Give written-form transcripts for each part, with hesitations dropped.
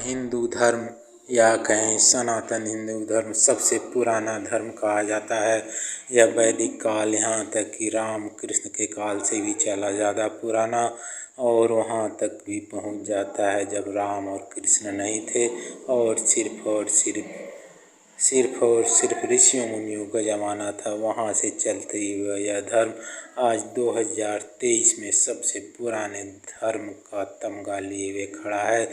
हिंदू धर्म या कहें सनातन हिंदू धर्म सबसे पुराना धर्म कहा जाता है। यह वैदिक काल यहाँ तक कि राम कृष्ण के काल से भी चला ज़्यादा पुराना और वहाँ तक भी पहुँच जाता है जब राम और कृष्ण नहीं थे और सिर्फ ऋषियों मुनियों का ज़माना था। वहाँ से चलते हुए यह धर्म आज 2023 में सबसे पुराने धर्म का तमगा लिए हुए खड़ा है।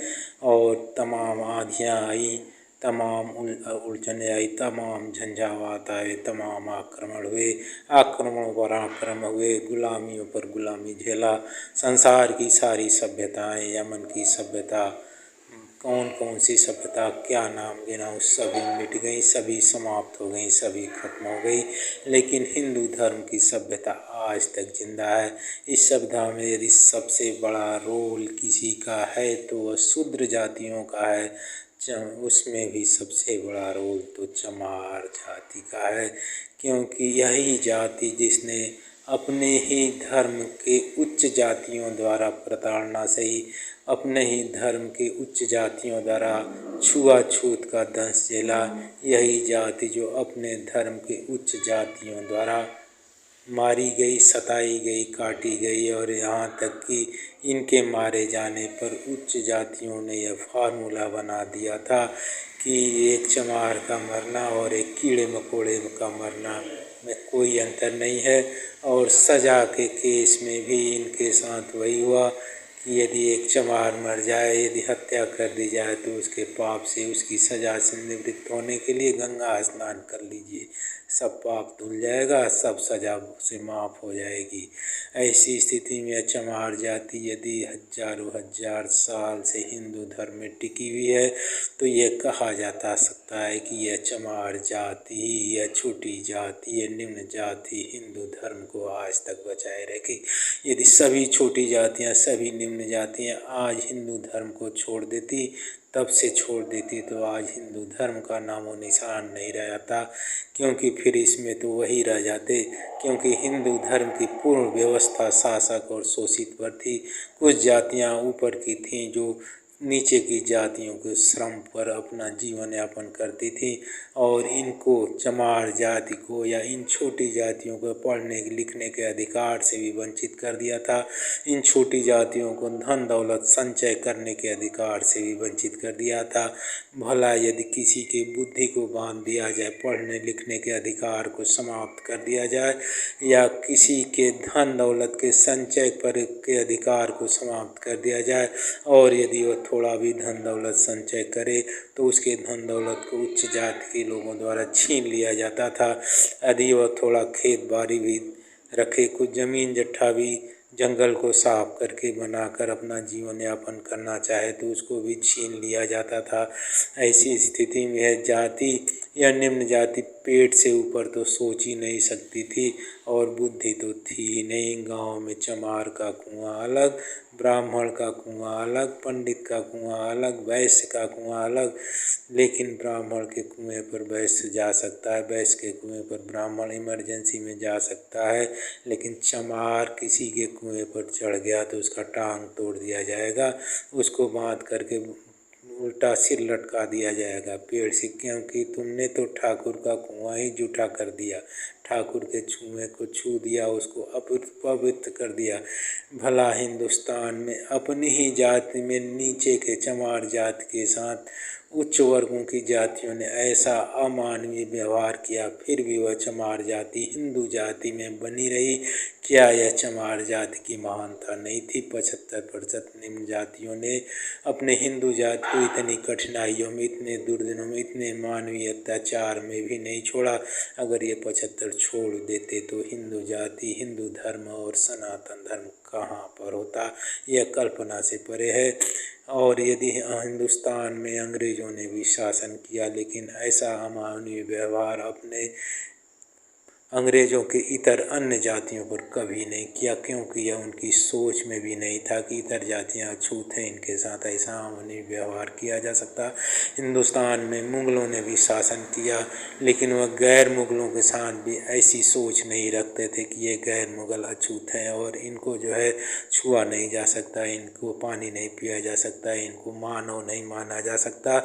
और तमाम आँधियाँ आई, तमाम उलझने आई, तमाम झंझावात आए, तमाम आक्रमणों पर आक्रमण हुए, गुलामियों पर गुलामी झेला। संसार की सारी सभ्यताएं, यमन की सभ्यता, कौन कौन सी सभ्यता क्या नाम गिनाऊं, सभी मिट गई, सभी समाप्त हो गई, सभी खत्म हो गई। लेकिन हिंदू धर्म की सभ्यता आज तक जिंदा है। इस सभ्यता में यदि सबसे बड़ा रोल किसी का है तो वह शूद्र जातियों का है। उसमें भी सबसे बड़ा रोल तो चमार जाति का है, क्योंकि यही जाति जिसने अपने ही धर्म के उच्च जातियों द्वारा प्रताड़ना सही, अपने ही धर्म के उच्च जातियों द्वारा छुआछूत का दंश झेला। यही जाति जो अपने धर्म के उच्च जातियों द्वारा मारी गई, सताई गई, काटी गई और यहाँ तक कि इनके मारे जाने पर उच्च जातियों ने यह फार्मूला बना दिया था कि एक चमार का मरना और एक कीड़े मकोड़े का मरना में कोई अंतर नहीं है। और सज़ा के केस में भी इनके साथ वही हुआ कि यदि एक चमार मर जाए, यदि हत्या कर दी जाए तो उसके पाप से, उसकी सज़ा से निवृत्त होने के लिए गंगा स्नान कर लीजिए, सब पाप धुल जाएगा, सब सज़ा से माफ़ हो जाएगी। ऐसी स्थिति में चमार जाति यदि हजारों हजार साल से हिंदू धर्म में टिकी हुई है तो यह कहा जाता सकता है कि यह चमार जाति, यह छोटी जाति, यह निम्न जाति हिंदू धर्म को आज तक बचाए रखी। यदि सभी छोटी जातियाँ, सभी निम्न जातियाँ आज हिंदू धर्म को छोड़ देती, तब से छोड़ देती, तो आज हिंदू धर्म का नामो निशान नहीं रहता, क्योंकि फिर इसमें तो वही रह जाते। क्योंकि हिंदू धर्म की पूर्ण व्यवस्था शासक और शोषित पर थी। कुछ जातियां ऊपर की थीं जो नीचे की जातियों के श्रम पर अपना जीवन यापन करती थी और इनको, चमार जाति को या इन छोटी जातियों को पढ़ने लिखने के अधिकार से भी वंचित कर दिया था। इन छोटी जातियों को धन दौलत संचय करने के अधिकार से भी वंचित कर दिया था। भला यदि किसी के बुद्धि को बांध दिया जाए, पढ़ने लिखने के अधिकार को समाप्त कर दिया जाए या किसी के धन दौलत के संचय पर के अधिकार को समाप्त कर दिया जाए और यदि वह थोड़ा भी धन दौलत संचय करे तो उसके धन दौलत को उच्च जाति के लोगों द्वारा छीन लिया जाता था। यदि वह थोड़ा खेत बाड़ी भी रखे, कुछ ज़मीन जट्ठा भी जंगल को साफ करके बनाकर अपना जीवन यापन करना चाहे तो उसको भी छीन लिया जाता था। ऐसी स्थिति में यह जाति या निम्न जाति पेट से ऊपर तो सोच ही नहीं सकती थी और बुद्धि तो थी ही नहीं। गांव में चमार का कुआं अलग, ब्राह्मण का कुआं अलग, पंडित का कुआं अलग, वैश्य का कुआं अलग। लेकिन ब्राह्मण के कुएं पर वैश्य जा सकता है, वैश्य के कुएं पर ब्राह्मण इमरजेंसी में जा सकता है, लेकिन चमार किसी के कुएं पर चढ़ गया तो उसका टांग तोड़ दिया जाएगा, उसको बांध करके उल्टा सिर लटका दिया जाएगा पेड़ से, क्योंकि तुमने तो ठाकुर का कुआं ही जूठा कर दिया, ठाकुर के कुएं को छू दिया, उसको अपवित्र कर दिया। भला हिंदुस्तान में अपनी ही जाति में नीचे के चमार जाति के साथ उच्च वर्गों की जातियों ने ऐसा अमानवीय व्यवहार किया, फिर भी वह चमार जाति हिंदू जाति में बनी रही। क्या यह चमार जाति की महानता नहीं थी? 75% निम्न जातियों ने अपने हिंदू जाति को इतनी कठिनाइयों में, इतने दुर्दिनों में, इतने मानवीय अत्याचार में भी नहीं छोड़ा। अगर ये 75 छोड़ देते तो हिंदू जाति, हिंदू धर्म और सनातन धर्म कहाँ पर होता, यह कल्पना से परे है। और यदि हिंदुस्तान में अंग्रेज़ों ने भी शासन किया, लेकिन ऐसा अमानवीय व्यवहार अंग्रेज़ों के इतर अन्य जातियों पर कभी नहीं किया, क्योंकि यह उनकी सोच में भी नहीं था कि इतर जातियाँ अछूत हैं, इनके साथ ऐसा अमानवीय व्यवहार किया जा सकता। हिंदुस्तान में मुग़लों ने भी शासन किया, लेकिन वह गैर मुग़लों के साथ भी ऐसी सोच नहीं रखते थे कि ये गैर मुग़ल अछूत हैं और इनको जो है छुआ नहीं जा सकता, इनको पानी नहीं पिया जा सकता, इनको मानव नहीं माना जा सकता,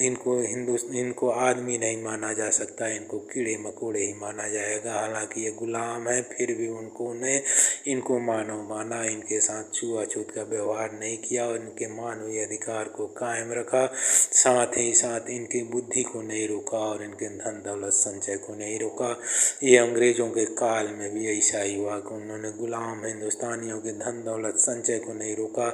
इनको आदमी नहीं माना जा सकता, इनको कीड़े मकोड़े ही माना जाएगा। हालांकि ये गुलाम हैं, फिर भी इनको मानव माना, इनके साथ छुआछूत का व्यवहार नहीं किया और इनके मानवीय अधिकार को कायम रखा। साथ ही साथ इनकी बुद्धि को नहीं रोका और इनके धन दौलत संचय को नहीं रोका। ये अंग्रेज़ों के काल में भी ऐसा ही हुआ कि उन्होंने गुलाम हिंदुस्तानियों के धन दौलत संचय को नहीं रोका,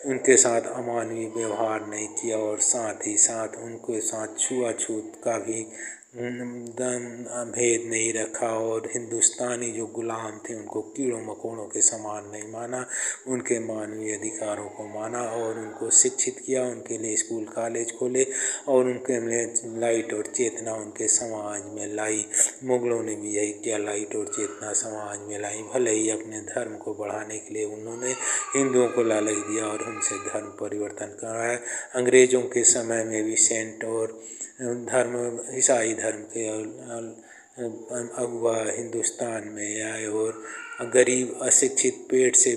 उनके साथ अमानवीय व्यवहार नहीं किया और साथ ही साथ उनके साथ छुआछूत का भी भेद नहीं रखा और हिंदुस्तानी जो गुलाम थे उनको कीड़ों मकोड़ों के समान नहीं माना, उनके मानवीय अधिकारों को माना और उनको शिक्षित किया, उनके लिए स्कूल कॉलेज खोले और उनके लिए लाइट और चेतना उनके समाज में लाई। मुग़लों ने भी यही किया, लाइट और चेतना समाज में लाई। भले ही अपने धर्म को बढ़ाने के लिए उन्होंने हिंदुओं को लालच दिया और उनसे धर्म परिवर्तन कराया। अंग्रेज़ों के समय में भी सेंट और ईसाई धर्म के अगुआ हिंदुस्तान में आए और गरीब अशिक्षित पेट से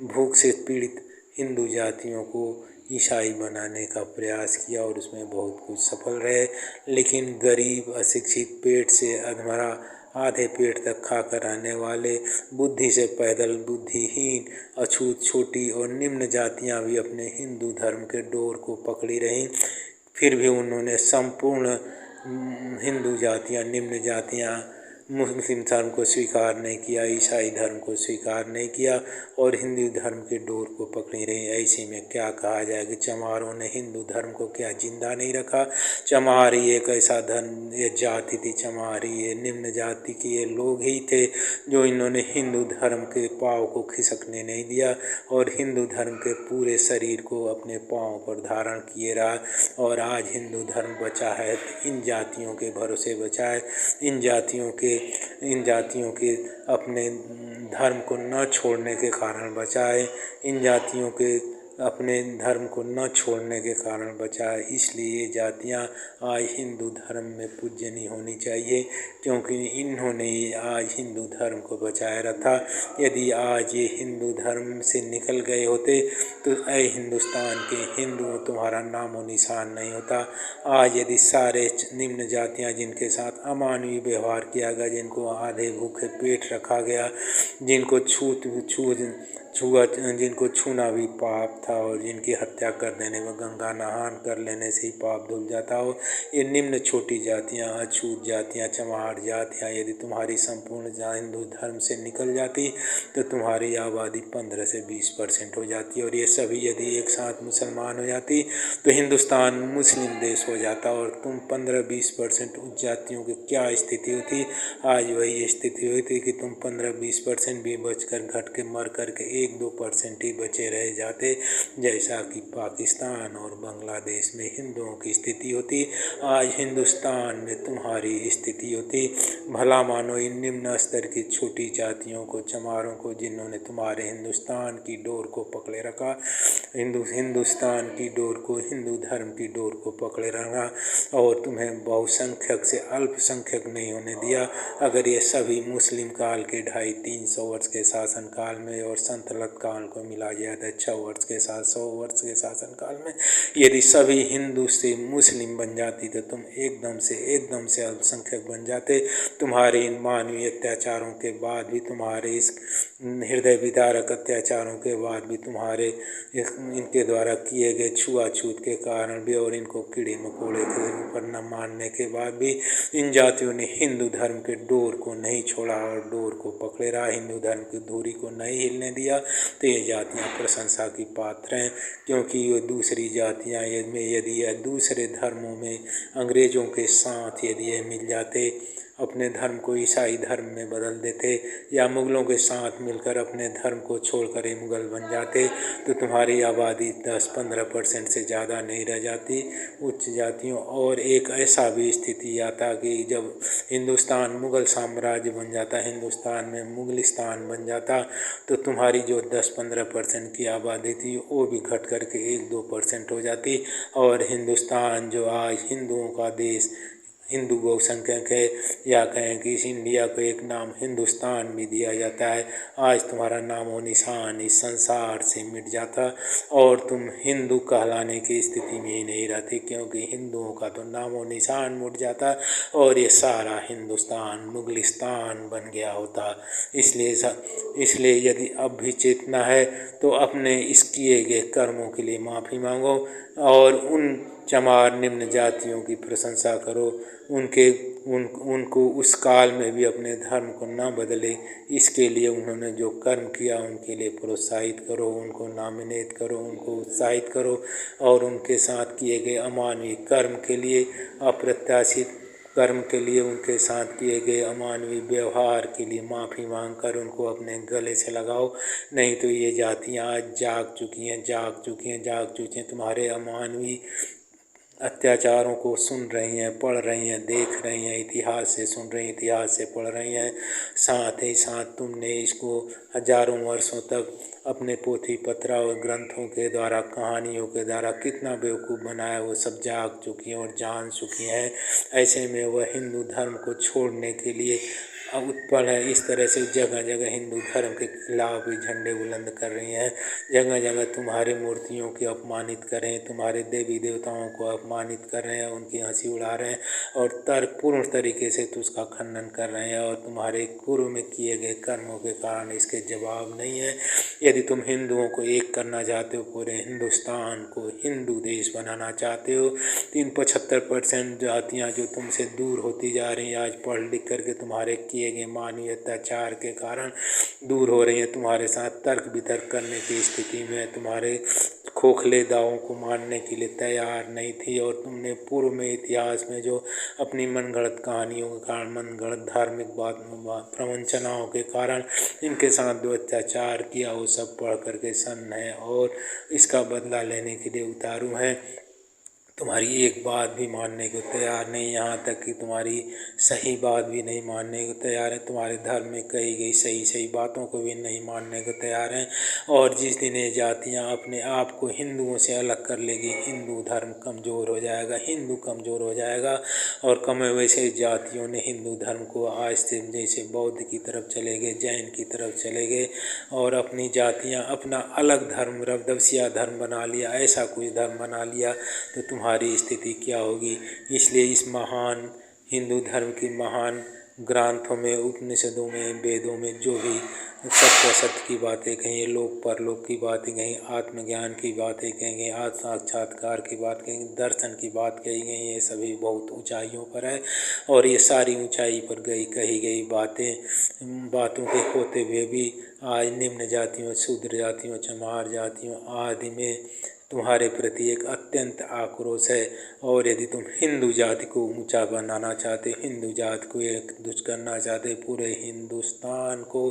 भूख से पीड़ित हिंदू जातियों को ईसाई बनाने का प्रयास किया और उसमें बहुत कुछ सफल रहे। लेकिन गरीब अशिक्षित पेट से अधमरा आधे पेट तक खाकर रहने वाले बुद्धि से पैदल बुद्धिहीन अछूत छोटी और निम्न जातियां भी अपने हिंदू धर्म के डोर को पकड़ी रहीं। फिर भी उन्होंने संपूर्ण हिंदू जातियां, निम्न जातियां मुस्लिम धर्म को स्वीकार नहीं किया, ईसाई धर्म को स्वीकार नहीं किया और हिंदू धर्म के डोर को पकड़ी रही। ऐसे में क्या कहा जाए कि चमारों ने हिंदू धर्म को क्या जिंदा नहीं रखा। चमारी एक ऐसा धर्म, ये जाति थी चमारी, ये निम्न जाति के ये लोग ही थे जो इन्होंने हिंदू धर्म के पाँव को खिसकने नहीं दिया और हिंदू धर्म के पूरे शरीर को अपने पाँव पर धारण किए रहा और आज हिंदू धर्म बचा है इन जातियों के भरोसे बचा है। इन जातियों के अपने धर्म को न छोड़ने के कारण बचा है, इन जातियों के अपने धर्म को न छोड़ने के कारण बचा है। इसलिए ये जातियाँ आज हिंदू धर्म में पूज्यनीय होनी चाहिए, क्योंकि इन्होंने आज हिंदू धर्म को बचाए रखा। यदि आज ये हिंदू धर्म से निकल गए होते तो ऐ हिंदुस्तान के हिंदुओं तुम्हारा नाम और निशान नहीं होता। आज यदि सारे निम्न जातियाँ जिनके साथ अमानवीय व्यवहार किया गया, जिनको आधे भूखे पेट रखा गया, जिनको जिनको छूना भी पाप था और जिनकी हत्या कर देने में गंगा नहान कर लेने से ही पाप धुल जाता हो, ये निम्न छोटी जातियाँ, अछूत जातियाँ, चमार जातियाँ यदि तुम्हारी संपूर्ण हिंदू धर्म से निकल जाती तो तुम्हारी आबादी 15 से 20% हो जाती और ये सभी यदि एक साथ मुसलमान हो जाती तो हिंदुस्तान मुस्लिम देश हो जाता और तुम 15-20% उस जातियों की क्या स्थिति होती। आज वही स्थिति हुई थी कि तुम 15-20% भी बचकर घट के मर करके 1-2% ही बचे रह जाते, जैसा कि पाकिस्तान और बांग्लादेश में हिंदुओं की स्थिति होती। आज हिंदुस्तान में तुम्हारी स्थिति होती। भला मानो इन निम्न स्तर की छोटी जातियों को, चमारों को, जिन्होंने तुम्हारे हिंदुस्तान की डोर को पकड़े रखा, हिंदुस्तान की डोर को, हिंदू धर्म की डोर को पकड़े रखा और तुम्हें बहुसंख्यक से अल्पसंख्यक नहीं होने दिया। अगर ये सभी मुस्लिम काल के 250-300 वर्ष के शासन काल में और सल्तनत काल को मिला जाए तो 100 वर्ष के शासन काल में यदि सभी हिंदू से मुस्लिम बन जाती तो तुम एकदम से अल्पसंख्यक बन जाते। तुम्हारे इन मानवीय अत्याचारों के बाद भी, तुम्हारे इस हृदय विदारक अत्याचारों के बाद भी, तुम्हारे इनके द्वारा किए गए छुआछूत के कारण भी और इनको कीड़े मकोड़े के ऊपर न मानने के बाद भी इन जातियों ने हिंदू धर्म के डोर को नहीं छोड़ा और डोर को पकड़े रहा, हिंदू धर्म की धुरी को नहीं हिलने दिया। तो ये जातियाँ प्रशंसा की पात्र हैं, क्योंकि ये दूसरी जातियाँ यदि दूसरे धर्मों में अंग्रेज़ों के साथ यदि ये मिल जाते, अपने धर्म को ईसाई धर्म में बदल देते या मुग़लों के साथ मिलकर अपने धर्म को छोड़कर ही मुग़ल बन जाते तो तुम्हारी आबादी 10-15% से ज़्यादा नहीं रह जाती उच्च जातियों। और एक ऐसा भी स्थिति आता कि जब हिंदुस्तान मुग़ल साम्राज्य बन जाता, हिंदुस्तान में मुग़लिस्तान बन जाता, तो तुम्हारी जो 10-15% की आबादी थी वो भी घट कर के 1-2% हो जाती और हिंदुस्तान जो आज हिंदुओं का देश, हिंदू बहुसंख्यक है, या कहें कि इस इंडिया को एक नाम हिंदुस्तान भी दिया जाता है, आज तुम्हारा नामो निशान इस संसार से मिट जाता और तुम हिंदू कहलाने की स्थिति में ही नहीं रहते, क्योंकि हिंदुओं का तो नामो निशान मिट जाता और ये सारा हिंदुस्तान मुग़लिस्तान बन गया होता। इसलिए यदि अब भी चेतना है तो अपने इस किए गए कर्मों के लिए माफ़ी मांगो और उन चमार निम्न जातियों की प्रशंसा करो, उनको उस काल में भी अपने धर्म को न बदले इसके लिए उन्होंने जो कर्म किया उनके लिए प्रोत्साहित करो, उनको नॉमिनेट करो, उनको उत्साहित करो और उनके साथ किए गए अमानवीय कर्म के लिए, अप्रत्याशित कर्म के लिए, उनके साथ किए गए अमानवीय व्यवहार के लिए माफ़ी मांग कर उनको अपने गले से लगाओ। नहीं तो ये जातियाँ आज जाग चुकी हैं, तुम्हारे अमानवीय अत्याचारों को सुन रही हैं, पढ़ रही हैं, देख रही हैं, इतिहास से सुन रही हैं, इतिहास से पढ़ रही हैं। साथ ही साथ तुमने इसको हजारों वर्षों तक अपने पोथी पत्र और ग्रंथों के द्वारा, कहानियों के द्वारा कितना बेवकूफ़ बनाया, वो सब जाग चुकी हैं और जान चुकी हैं। ऐसे में वह हिंदू धर्म को छोड़ने के लिए उत्पन्न है। इस तरह से जगह जगह हिंदू धर्म के खिलाफ भी झंडे बुलंद कर रही हैं, जगह जगह तुम्हारी मूर्तियों की अपमानित कर रहे हैं, तुम्हारे देवी देवताओं को अपमानित कर रहे हैं, उनकी हंसी उड़ा रहे हैं और तर्कपूर्ण तरीके से तो उसका खंडन कर रहे हैं और तुम्हारे पूर्व में किए गए कर्मों के कारण इसके जवाब नहीं है। यदि तुम हिंदुओं को एक करना चाहते हो, पूरे हिंदुस्तान को हिंदू देश बनाना चाहते हो, 75% जातियाँ जो तुमसे दूर होती जा रही हैं, आज पढ़ लिख करके तुम्हारे किए गए मानवीय अत्याचार के कारण दूर हो रही हैं, तुम्हारे साथ तर्क वितर्क करने की स्थिति में, तुम्हारे खोखले दावों को मानने के लिए तैयार नहीं थी और तुमने पूर्व में इतिहास में जो अपनी मनगढ़ंत कहानियों के कारण, मनगढ़ंत धार्मिक प्रवंचनाओं के कारण इनके साथ जो अत्याचार किया वो सब पढ़ करके सन्न है और इसका बदला लेने के लिए उतारू हैं। तुम्हारी एक बात भी मानने को तैयार नहीं, यहाँ तक कि तुम्हारी सही बात भी नहीं मानने को तैयार है, तुम्हारे धर्म में कही गई सही बातों को भी नहीं मानने को तैयार हैं। और जिस दिन ये जातियाँ अपने आप को हिंदुओं से अलग कर लेगी, हिंदू धर्म कमज़ोर हो जाएगा, हिंदू कमज़ोर हो जाएगा। और कमे वैसे जातियों ने हिंदू धर्म को आज से जैसे बौद्ध की तरफ चले गए, जैन की तरफ चले गए और अपनी जातियाँ अपना अलग धर्म रवदवसिया धर्म बना लिया, ऐसा कुछ धर्म बना लिया तो तुम्हारी स्थिति क्या होगी। इसलिए इस महान हिंदू धर्म की महान ग्रंथों में, उपनिषदों में, वेदों में जो भी सत्य असत्य की बातें कहीं, लोक परलोक की बातें कहीं, आत्मज्ञान की बातें कही गई, आत्म साक्षात्कार की बात कही, दर्शन की बात कही गई, ये सभी बहुत ऊंचाइयों पर है और ये सारी ऊंचाई पर कही गई बातों के होते हुए भी आज निम्न जातियों, शूद्र जातियों, चमार जातियों आदि में तुम्हारे प्रति एक अत्यंत आक्रोश है। और यदि तुम हिंदू जाति को ऊंचा बनाना चाहते, हिंदू जाति को एक दुष्ट करना चाहते, पूरे हिंदुस्तान को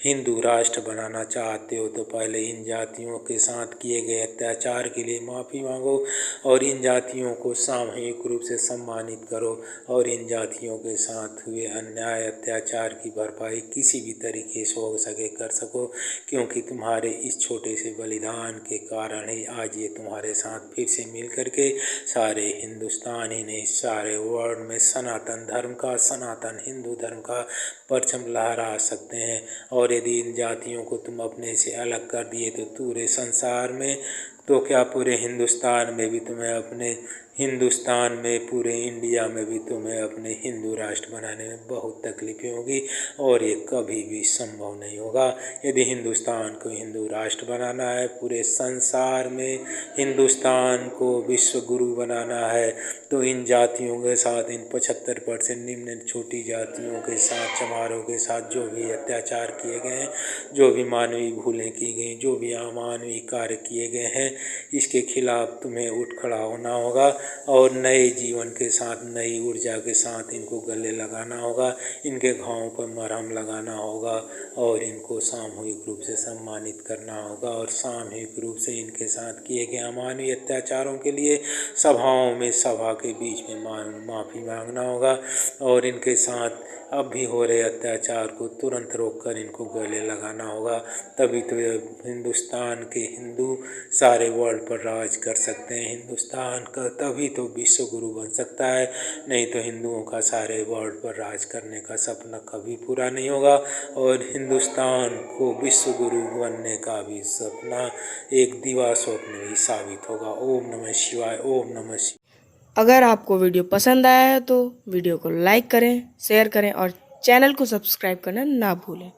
हिंदू राष्ट्र बनाना चाहते हो, तो पहले इन जातियों के साथ किए गए अत्याचार के लिए माफ़ी मांगो और इन जातियों को सामूहिक रूप से सम्मानित करो और इन जातियों के साथ हुए अन्याय अत्याचार की भरपाई किसी भी तरीके से हो सके कर सको, क्योंकि तुम्हारे इस छोटे से बलिदान के कारण ही आज ये तुम्हारे साथ फिर से मिल करके सारे हिंदुस्तान ही नहीं, सारे वर्ल्ड में सनातन धर्म का, सनातन हिंदू धर्म का परचम लहरा सकते हैं। और यदि इन जातियों को तुम अपने से अलग कर दिए तो पूरे संसार में, तो क्या पूरे हिंदुस्तान में भी तुम्हें अपने हिंदुस्तान में, पूरे इंडिया में भी तुम्हें अपने हिंदू राष्ट्र बनाने में बहुत तकलीफ़ें होगी और ये कभी भी संभव नहीं होगा। यदि हिंदुस्तान को हिंदू राष्ट्र बनाना है, पूरे संसार में हिंदुस्तान को विश्व गुरु बनाना है, तो इन जातियों के साथ, इन 75% निम्न छोटी जातियों के साथ, चमारों के साथ जो भी अत्याचार किए गए हैं, जो भी मानवीय भूलें की गई, जो भी अमानवीय कार्य किए गए हैं, इसके खिलाफ तुम्हें उठ खड़ा होना होगा और नए जीवन के साथ, नई ऊर्जा के साथ इनको गले लगाना होगा, इनके घावों पर मरहम लगाना होगा और इनको सामूहिक रूप से सम्मानित करना होगा और सामूहिक रूप से इनके साथ किए गए अमानवीय अत्याचारों के लिए सभाओं में, सभा के बीच में माफ़ी मांगना होगा और इनके साथ अब भी हो रहे अत्याचार को तुरंत रोककर इनको गले लगाना होगा। तभी तो हिंदुस्तान के हिंदू सारे वर्ल्ड पर राज कर सकते हैं। हिंदुस्तान का तभी तो विश्व गुरु बन सकता है, नहीं तो हिंदुओं का सारे वर्ल्ड पर राज करने का सपना कभी पूरा नहीं होगा और हिंदुस्तान को विश्व गुरु बनने का भी सपना एक दिवा स्वप्न ही साबित होगा। ओम नमः शिवाय, ओम नमः शिवाय। अगर आपको वीडियो पसंद आया है तो वीडियो को लाइक करें, शेयर करें और चैनल को सब्सक्राइब करना ना भूलें।